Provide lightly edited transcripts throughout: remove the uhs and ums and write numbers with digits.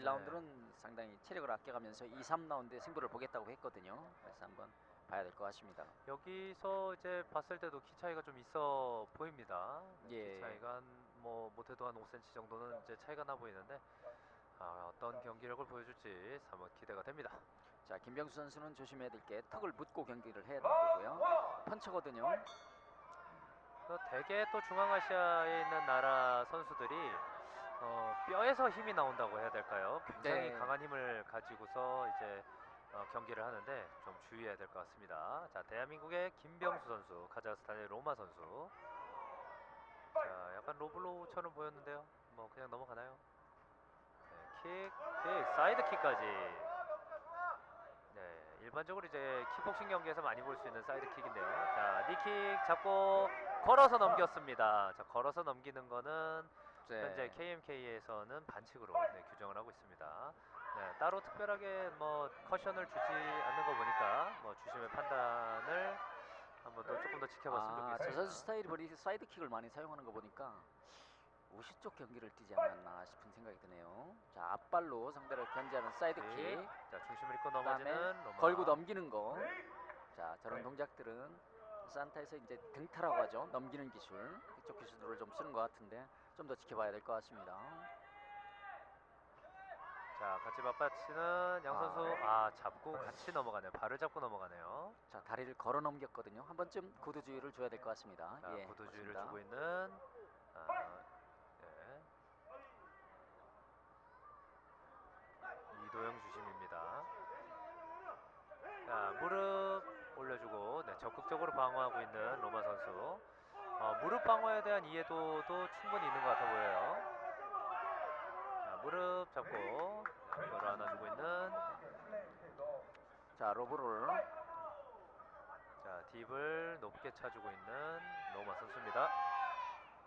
1라운드는 상당히 체력을 아껴가면서 2, 3라운드에 승부를 보겠다고 했거든요. 그래서 한번 봐야 될 것 같습니다. 여기서 이제 봤을 때도 키 차이가 좀 있어 보입니다. 예. 키 차이가 뭐 못해도 한 5cm 정도는 이제 차이가 나 보이는데 어떤 경기력을 보여줄지 한번 기대가 됩니다. 자, 김병수 선수는 조심해야 될 게 턱을 묶고 경기를 해야 될 거고요. 펀처거든요. 대개 또 중앙아시아에 있는 나라 선수들이 뼈에서 힘이 나온다고 해야 될까요? 굉장히 네. 강한 힘을 가지고서 이제 경기를 하는데 좀 주의해야 될 것 같습니다. 자, 대한민국의 김병수 선수, 카자흐스탄의 로마 선수. 자, 약간 로블로우처럼 보였는데요. 뭐 그냥 넘어가나요? 네, 킥, 사이드 킥까지. 네, 일반적으로 이제 킥복싱 경기에서 많이 볼 수 있는 사이드 킥인데요. 자, 니킥 잡고 걸어서 넘겼습니다. 자, 걸어서 넘기는 거는 현재 KMK에서는 반칙으로 규정을 하고 있습니다. 네, 따로 특별하게 뭐 커션을 주지 않는 거 보니까 뭐 주심의 판단을 한번 더 조금 더 지켜봤으면 좋겠습니다. 저 선수 스타일이 보니 사이드킥을 많이 사용하는 거 보니까 우시 쪽 경기를 뛰지 않았나 싶은 생각이 드네요. 자, 앞발로 상대를 견제하는 사이드킥. 자, 중심을 잃고 그다음에 넘어지는 로마. 걸고 넘기는 거. 자, 저런 동작들은 산타에서 이제 등타라고 하죠. 넘기는 기술. 이쪽 기술들을 좀 쓰는 것 같은데 좀 더 지켜봐야 될 것 같습니다. 자, 같이 맞받치는 양 선수. 잡고 같이 넘어가네요. 발을 잡고 넘어가네요. 자, 다리를 걸어 넘겼거든요. 한 번쯤 구두주의를 줘야 될 것 같습니다. 자, 예, 구두주의를 맞습니다. 주고 있는 네. 이도영 주심입니다. 자, 무릎 올려주고 적극적으로 방어하고 있는 로마 선수. 무릎 방어에 대한 이해도도 충분히 있는 것 같아 보여요. 자, 무릎 잡고 뼈를 안아주고 있는. 자, 로브롤. 자, 딥을 높게 차주고 있는 로마 선수입니다.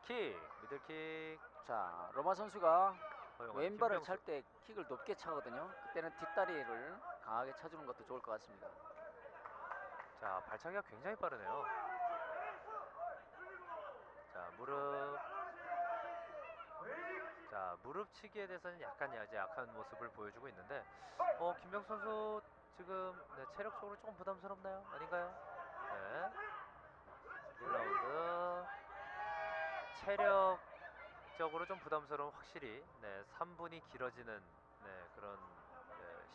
킥, 미들킥. 자, 로마 선수가 왼발을 김병수. 찰 때 킥을 높게 차거든요. 그때는 뒷다리를 강하게 차주는 것도 좋을 것 같습니다. 자, 발차기가 굉장히 빠르네요. 자, 무릎. 자, 무릎치기에 대해서는 약간 약한 모습을 보여주고 있는데 김병수 선수 지금 체력적으로 조금 부담스럽나요? 아닌가요? 네. 1라운드 체력적으로 좀 부담스러운 확실히 3분이 길어지는 그런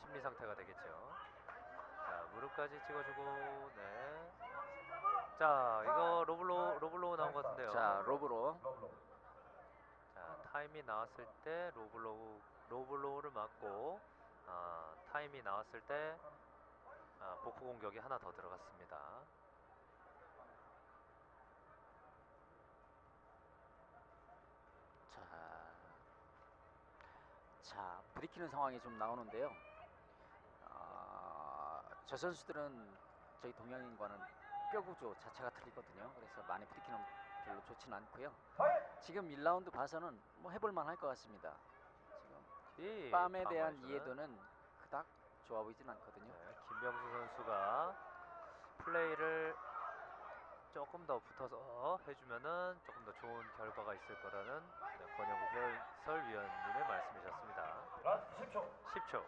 심리 상태가 되겠죠. 자, 무릎까지 찍어주고 자, 이거 로블로우 나온 것 같은데요. 자, 로브로. 자, 타임이 나왔을 때 로블로우를 맞고 타임이 나왔을 때 복구 공격이 하나 더 들어갔습니다. 자, 부딪히는 상황이 좀 나오는데요. 저 선수들은 저희 동양인과는 뼈 구조 자체가 틀리거든요. 그래서 많이 부딪히는 별로 좋지는 않고요. 지금 1라운드 봐서는 뭐 해볼만 할 것 같습니다. 지금 빰에 대한 이해도는 그닥 좋아 보이진 않거든요. 김병수 선수가 플레이를 조금 더 붙어서 해주면은 조금 더 좋은 결과가 있을 거라는 권영국 해설위원님의 말씀이셨습니다. 10초.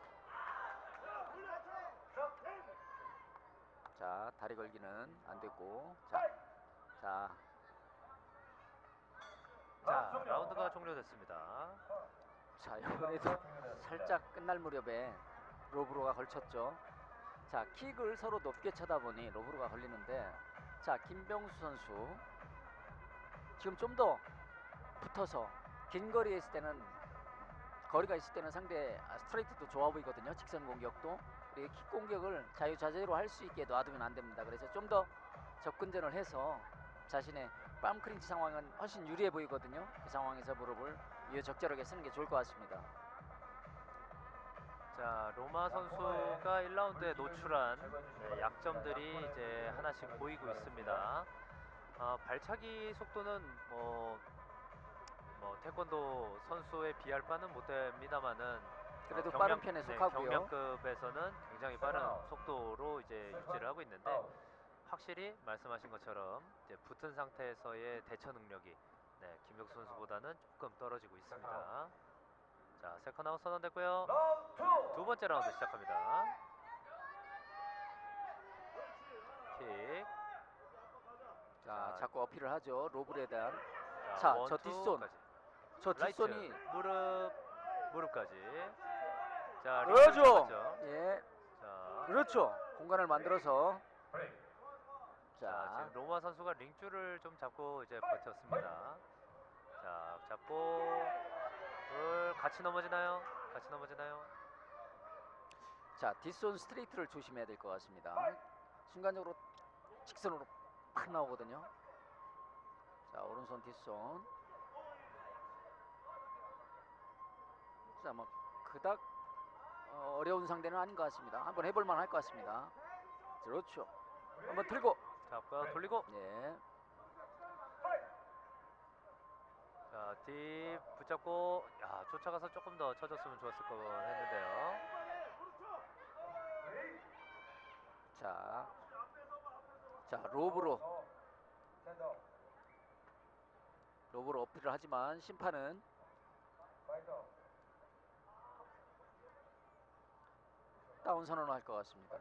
자, 다리 걸기는 안 되고. 자, 라운드가 종료됐습니다. 자, 이번에도 살짝 끝날 무렵에 로브로가 걸쳤죠. 자, 킥을 서로 높게 차다 보니 로브로가 걸리는데, 자, 김병수 선수 지금 좀 더 붙어서 긴 거리에 있을 때는, 거리가 있을 때는 상대 스트레이트도 좋아 보이거든요. 직선 공격도. 그리고 킥 공격을 자유자재로 할 수 있게 놔두면 안 됩니다. 그래서 좀 더 접근전을 해서 자신의 빰 크린치 상황은 훨씬 유리해 보이거든요. 그 상황에서 무릎을 적절하게 쓰는 게 좋을 것 같습니다. 자, 로마 선수가 1라운드에 노출한 약점들이 이제 하나씩 보이고 있습니다. 발차기 속도는 뭐 태권도 선수에 비할 바는 못 됩니다만은 그래도 빠른 편에 속하고요. 경량급에서는 굉장히 빠른 속도로 이제 유지를 하고 있는데, 확실히 말씀하신 것처럼 이제 붙은 상태에서의 대처 능력이 김병수 선수보다는 조금 떨어지고 있습니다. 자, 세컨 아웃 선언됐고요. 두 번째 라운드 시작합니다. 킥. 자, 자, 자꾸 어필을 하죠. 로블에 대한. 자, 자, 원, 저 투 뒷손. 까지. 저 라이트, 뒷손이 무릎까지. 자, 그렇죠. 잡았죠. 예, 자, 그렇죠. 공간을 만들어서. 자, 자, 지금 로마 선수가 링줄을 좀 잡고 이제 버텼습니다. 자, 잡고 같이 넘어지나요? 같이 넘어지나요? 자, 뒷손 스트레이트를 조심해야 될 것 같습니다. 순간적으로 직선으로 팍 나오거든요. 자, 오른손 뒷손. 자, 뭐 그닥 어려운 상대는 아닌 것 같습니다. 한번 해볼 만할 것 같습니다. 그렇죠. 한번 들고. 잡고요, 돌리고. 예. 자, 딥 붙잡고. 야, 쫓아가서 조금 더 쳐줬으면 좋았을 거 했는데요. 자, 로브로 어필을 하지만 심판은 다운 선언을 할 것 같습니다.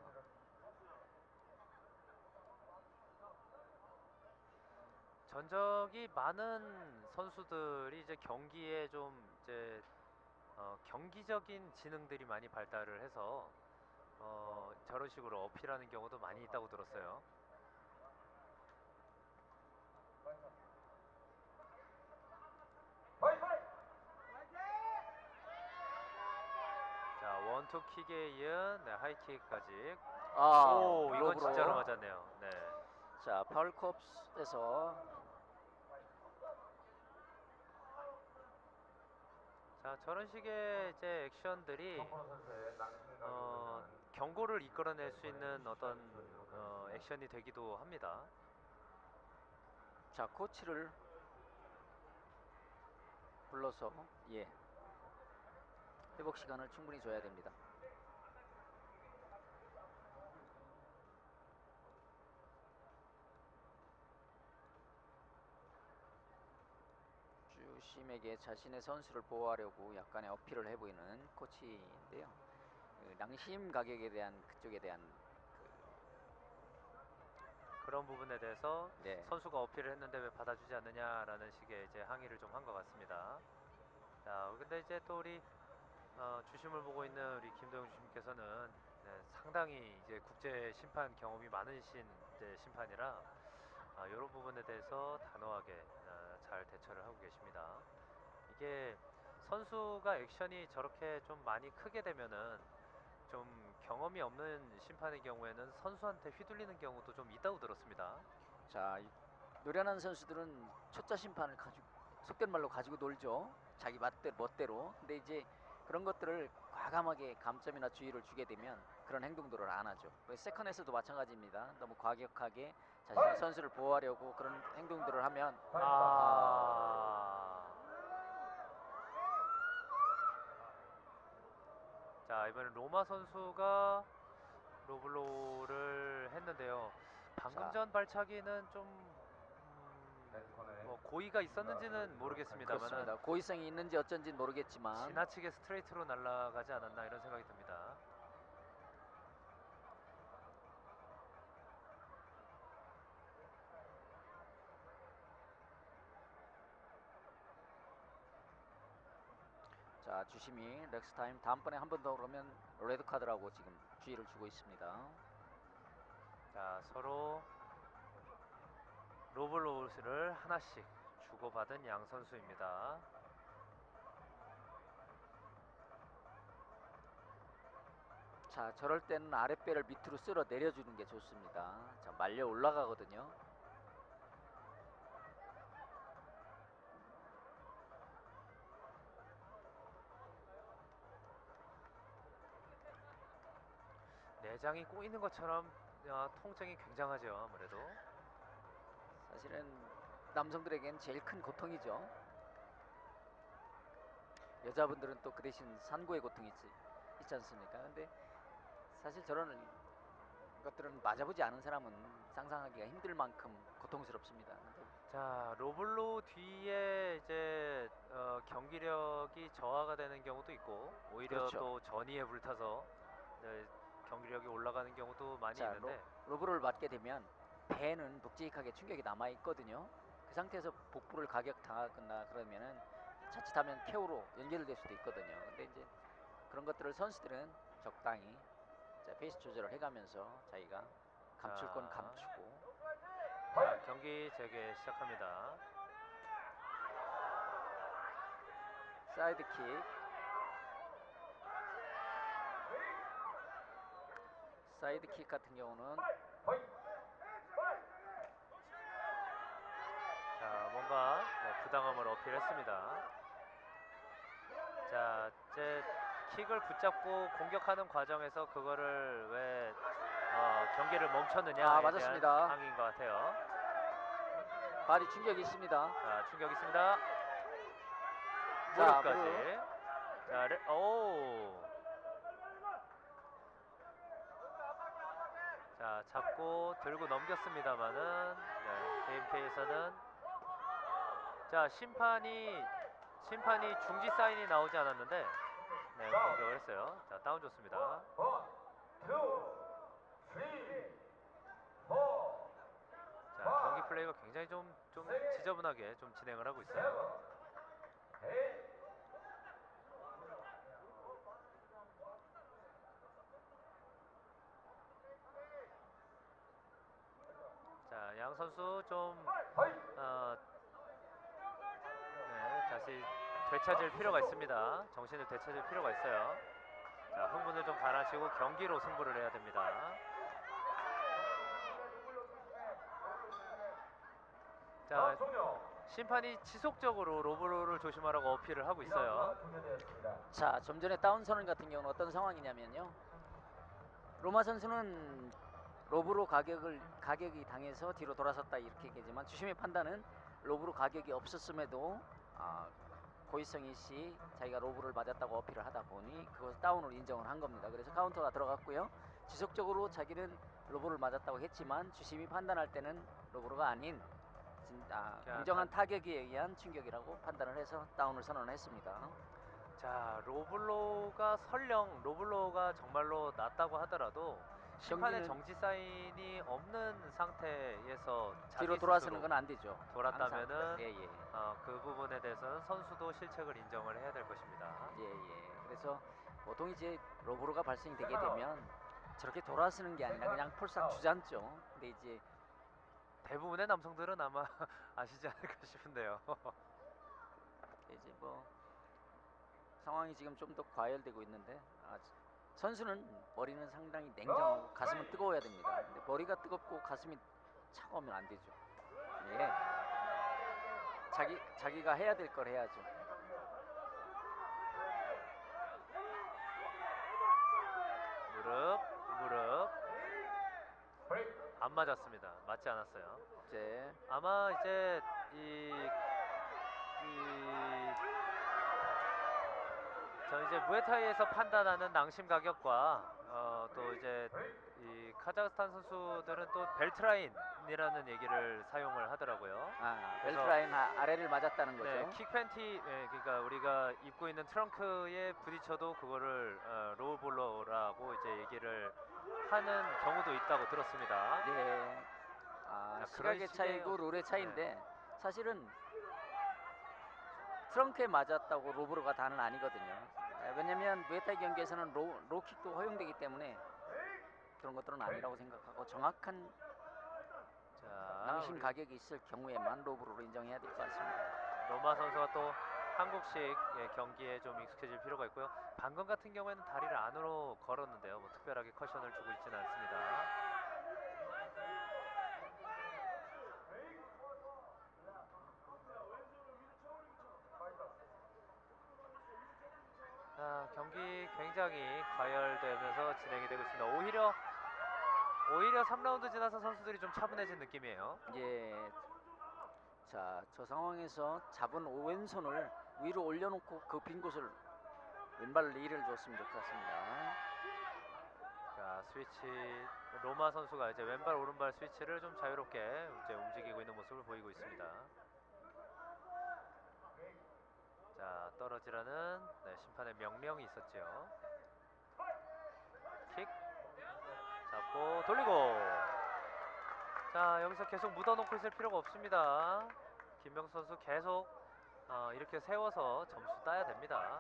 전적이 많은 선수들이 이제 경기에 좀 이제 경기적인 지능들이 많이 발달을 해서 저런 식으로 어필하는 경우도 많이 있다고 들었어요. 자, 원투 킥에 이은 하이킥까지. 오, 이건 로브로. 진짜로 맞았네요. 네. 자, 파울컵스에서 자, 저런 식의 이제 액션들이 경고를 이끌어낼 수 있는 어떤 액션이 되기도 합니다. 자, 코치를 불러서 회복 시간을 충분히 줘야 됩니다. 주심에게 자신의 선수를 보호하려고 약간의 어필을 해보이는 코치인데요. 그 낭심 가격에 대한 그쪽에 대한 그런 부분에 대해서 네. 선수가 어필을 했는데 왜 받아주지 않느냐라는 식의 이제 항의를 좀 한 것 같습니다. 자, 근데 이제 또 우리 주심을 보고 있는 우리 김도영 주심께서는 상당히 이제 국제 심판 경험이 많으신 이제 심판이라 이런 부분에 대해서 단호하게 잘 대처를 하고 계십니다. 이게 선수가 액션이 저렇게 좀 많이 크게 되면은 좀 경험이 없는 심판의 경우에는 선수한테 휘둘리는 경우도 좀 있다고 들었습니다. 자, 노련한 선수들은 초짜 심판을 가지고 속된 말로 가지고 놀죠. 자기 멋대로. 근데 이제 그런 것들을 과감하게 감점이나 주의를 주게 되면 그런 행동들을 안 하죠. 세컨에서도 마찬가지입니다. 너무 과격하게 자신의 선수를 보호하려고 그런 행동들을 하면 자, 이번엔 로마 선수가 로블로를 했는데요. 방금 자. 전 발차기는 좀 뭐 고의가 있었는지는 모르겠습니다만 그렇습니다. 고의성이 있는지 어쩐지는 모르겠지만 지나치게 스트레이트로 날아가지 않았나 이런 생각이 듭니다. 자, 주심이 넥스 타임 다음번에 한 번 더 그러면 레드 카드라고 지금 주의를 주고 있습니다. 자, 서로 로블로우스를 하나씩 주고받은 양 선수입니다. 자, 저럴 때는 아랫배를 밑으로 쓸어 내려주는 게 좋습니다. 자, 말려 올라가거든요. 내장이 꼬이는 것처럼 통증이 굉장하죠. 아무래도 사실은 남성들에겐 제일 큰 고통이죠. 여자분들은 또 그 대신 산고의 고통이 있지 않습니까? 근데 사실 저런 것들은 맞아보지 않은 사람은 상상하기가 힘들 만큼 고통스럽습니다. 근데 자, 로블로 뒤에 이제 경기력이 저하가 되는 경우도 있고 오히려 그렇죠. 또 전의에 불타서 네, 경기력이 올라가는 경우도 많이 자, 있는데 로브를 맞게 되면 배는 묵직하게 충격이 남아 있거든요. 그 상태에서 복부를 가격 당하거나 그러면은 자칫하면 KO로 연결될 수도 있거든요. 근데 이제 그런 것들을 선수들은 적당히 자, 페이스 조절을 해가면서 자기가 감출 건 자. 감추고. 자, 경기 재개 시작합니다. 사이드킥. 사이드킥 같은 경우는 자, 뭔가 부당함을 어필했습니다. 자, 이제 킥을 붙잡고 공격하는 과정에서 그거를 왜 경기를 멈췄느냐에 맞았습니다. 대한 항의인 것 같아요. 발이 충격이 있습니다. 자, 충격 있습니다. 자, 무릎까지. 자, 오. 자, 잡고 들고 넘겼습니다만은 KMK에서는 자, 심판이 중지 사인이 나오지 않았는데 공격을 했어요. 자, 다운 좋습니다. 자, 경기 플레이가 굉장히 좀 지저분하게 좀 진행을 하고 있어요. 자, 양 선수 좀 다시 되찾을 필요가 있습니다. 정신을 되찾을 필요가 있어요. 자, 흥분을 좀 가라앉히고 경기로 승부를 해야 됩니다. 자, 심판이 지속적으로 로브로를 조심하라고 어필을 하고 있어요. 자, 좀 전에 다운 선언 같은 경우는 어떤 상황이냐면요. 로마 선수는 로브로 가격이 당해서 뒤로 돌아섰다 이렇게 얘기하지만 주심의 판단은 로브로 가격이 없었음에도 고의성 시 자기가 로브를 맞았다고 어필을 하다 보니 그것을 다운으로 인정을 한 겁니다. 그래서 카운터가 들어갔고요. 지속적으로 자기는 로브를 맞았다고 했지만 주심이 판단할 때는 로브로가 아닌 공정한 타격에 의한 충격이라고 판단을 해서 다운을 선언했습니다. 자, 로블로가 정말로 났다고 하더라도 심판의 정지 사인이 없는 상태에서 뒤로 돌아서는 건 안 되죠. 돌았다면은 예. 그 부분에 대해서는 선수도 실책을 인정을 해야 될 것입니다. 예. 그래서 보통 이제 로브로가 발생이 되게 되면 저렇게 돌아서는 게 아니라 그냥 폴싹 주저앉죠. 근데 이제 대부분의 남성들은 아마 아시지 않을까 싶은데요. 이제 뭐 상황이 지금 좀 더 과열되고 있는데 선수는 머리는 상당히 냉정하고 가슴은 뜨거워야 됩니다. 근데 머리가 뜨겁고 가슴이 차가우면 안 되죠. 예. 자기가 해야 될 걸 해야죠. 무릎 안 맞았습니다. 맞지 않았어요. 이제 아마 이제 저 이제 무에타이에서 판단하는 낭심 가격과 또 이제 이 카자흐스탄 선수들은 또 벨트라인이라는 얘기를 사용을 하더라고요. 벨트라인 아래를 맞았다는 거죠. 네, 킥 팬티, 그러니까 우리가 입고 있는 트렁크에 부딪혀도 그거를 로우볼러라고 이제 얘기를 하는 경우도 있다고 들었습니다. 네. 시각의 차이고 룰의 차이인데 네. 사실은 트렁크에 맞았다고 로브로가 다는 아니거든요. 왜냐면 무에타이 경기에서는 로킥도 허용되기 때문에 그런 것들은 아니라고 생각하고 정확한 낭심 가격이 있을 경우에만 로브로로 인정해야 될 것 같습니다. 로마 선수가 또 한국식 경기에 좀 익숙해질 필요가 있고요. 방금 같은 경우에는 다리를 안으로 걸었는데요. 뭐 특별하게 커션을 주고 있지는 않습니다. 경기 굉장히 과열되면서 진행이 되고 있습니다. 오히려 3라운드 지나서 선수들이 좀 차분해진 느낌이에요. 예. 자, 저 상황에서 잡은 오왼손을 위로 올려놓고 그 빈 곳을 왼발 리를 줬으면 좋겠습니다. 자, 스위치 로마 선수가 이제 왼발 오른발 스위치를 좀 자유롭게 이제 움직이고 있는 모습을 보이고 있습니다. 자, 떨어지라는 심판의 명령이 있었죠. 킥 잡고 돌리고. 자, 여기서 계속 묻어놓고 있을 필요가 없습니다. 김병수 선수 계속 이렇게 세워서 점수 따야 됩니다.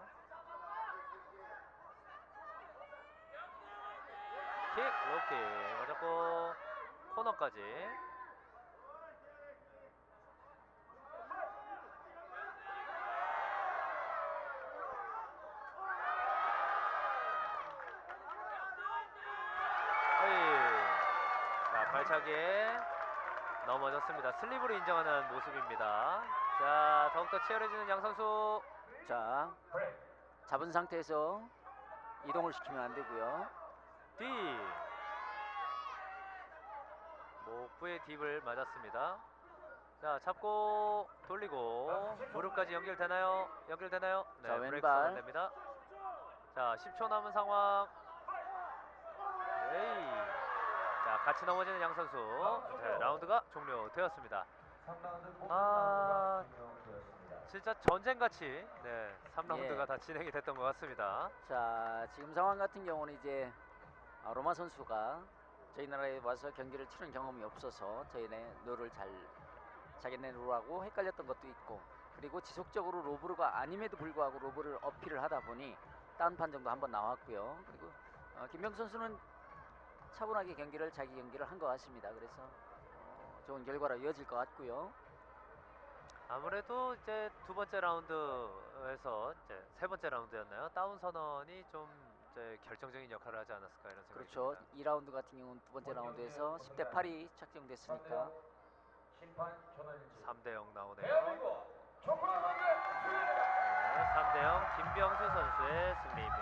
킥, 로킥 맞았고 코너까지. 자, 발차기에 넘어졌습니다. 슬립으로 인정하는 모습입니다. 자, 더욱더 치열해지는 양 선수. 자, 잡은 상태에서 이동을 시키면 안 되고요. 딥. 목부의 딥을 맞았습니다. 자, 잡고 돌리고 무릎까지 연결되나요? 연결되나요? 네, 자, 브레이크 왼발. 선언됩니다. 자, 10초 남은 상황. 에이. 자, 같이 넘어지는 양 선수. 자, 라운드가 종료되었습니다. 진짜 전쟁같이 3라운드가 예. 다 진행이 됐던 것 같습니다. 자, 지금 상황 같은 경우는 이제 로마 선수가 저희 나라에 와서 경기를 치른 경험이 없어서 저희네 룰을 자기네 룰하고 헷갈렸던 것도 있고, 그리고 지속적으로 로브르가 아님에도 불구하고 로브를 어필을 하다 보니 다운 판정도 한번 나왔고요. 그리고 김병수 선수는 차분하게 자기 경기를 한 것 같습니다. 그래서 좋은 결과로 이어질 것 같고요. 아무래도 이제 두 번째 라운드에서 이제 세 번째 라운드였나요? 다운 선언이 좀 이제 결정적인 역할을 하지 않았을까 이런 생각이 그렇죠. 듭니다. 2라운드 같은 경우는 두 번째 라운드에서 10대 8이 책정됐으니까 3대 0 나오네요. 네, 3대 0 김병수 선수의 승리입니다.